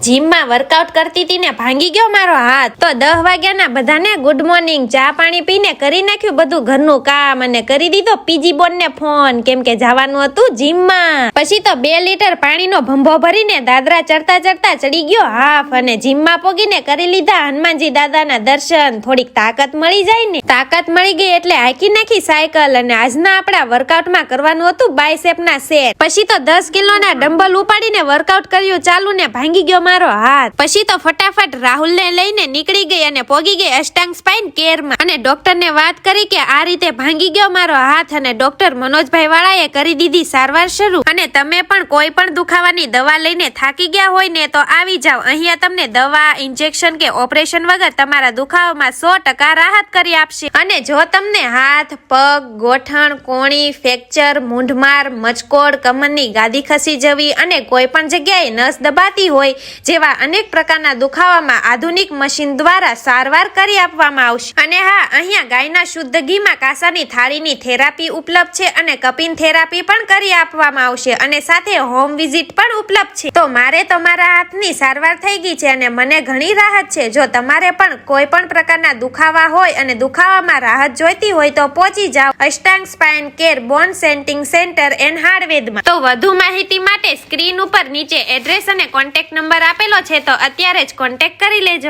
જીમમાં વર્કઆઉટ કરતી હતી ને ભાંગી ગયો મારો હાથ. તો 10 વાગ્યાના બધાને ગુડ મોર્નિંગ. ચા પાણી પીને કરી નાખ્યું બધું ઘરનું કામ અને કરી દીધો પીજી બોન ને ફોન, કેમ કે જવાનું હતું જીમમાં. પછી તો 2 લીટર પાણીનો ભંભો ભરીને દાદરા ચડતા ચડતા ચડી ગયો હાફ અને જીમમાં પોગીને કરી લીધા હનુમાનજી દાદાના દર્શન. થોડીક તાકાત મળી જાય ને. તાકાત મળી ગઈ એટલે હાકી નાખી સાયકલ અને આજના આપણા વર્કઆઉટમાં કરવાનું હતું બાયસેપના સેટ. પછી તો 10 કિલોના ડમ્બલ ઉપાડીને વર્કઆઉટ કર્યું ચાલુ ને ભાંગી ગયો મારો હાથ. પછી તો ફટાફટ રાહુલને લઈને નીકળી ગઈ અને પોગી ગઈ અષ્ટાંગ સ્પાઇન કેરમાં અને ડોક્ટરને વાત કરી કે આ રીતે ભાંગી ગયો મારો હાથ અને ડોક્ટર મનોજભાઈ વાળાએ કરી દીધી સારવાર શરૂ. અને તમે પણ કોઈ પણ દુખાવાની દવા લઈને થાકી ગયા હોય ને તો આવી જાવ. અહીંયા તમને દવા, ઇન્જેક્શન કે ઓપરેશન વગર તમારા દુખાવામાં 100% રાહત કરી આપશે. અને જો તમને હાથ, પગ, ગોઠણ, કોણી, ફ્રેક્ચર, મૂંઢમાર, મચકોડ, કમરની ગાદી ખસી જવી અને કોઈ પણ જગ્યાએ નસ દબાતી હોય જેવા અનેક પ્રકારના દુખાવામાં આધુનિક મશીન દ્વારા સારવાર કરી આપવામાં આવશે. અને હા, અહીંયા ગાયના શુદ્ધ ઘીમાં કાસાની થાળીની થેરાપી ઉપલબ્ધ છે અને કપિન થેરાપી પણ કરી આપવામાં આવશે અને સાથે હોમ વિઝિટ પણ ઉપલબ્ધ છે. તો મારે તમારા હાથની સારવાર થઈ ગઈ છે અને મને ઘણી રાહત છે. જો તમારે પણ કોઈ પણ પ્રકારના દુખાવા હોય અને દુખાવામાં રાહત જોઈતી હોય તો પહોંચી જાઓ Ashtang spine care bone setting centre and હાર્ડવેરમાં. તો વધુ માહિતી માટે સ્ક્રીન ઉપર નીચે એડ્રેસ અને કોન્ટેક્ટ નંબર આપેલો છે, તો અત્યારે જ કોન્ટેક્ટ કરી લેજો.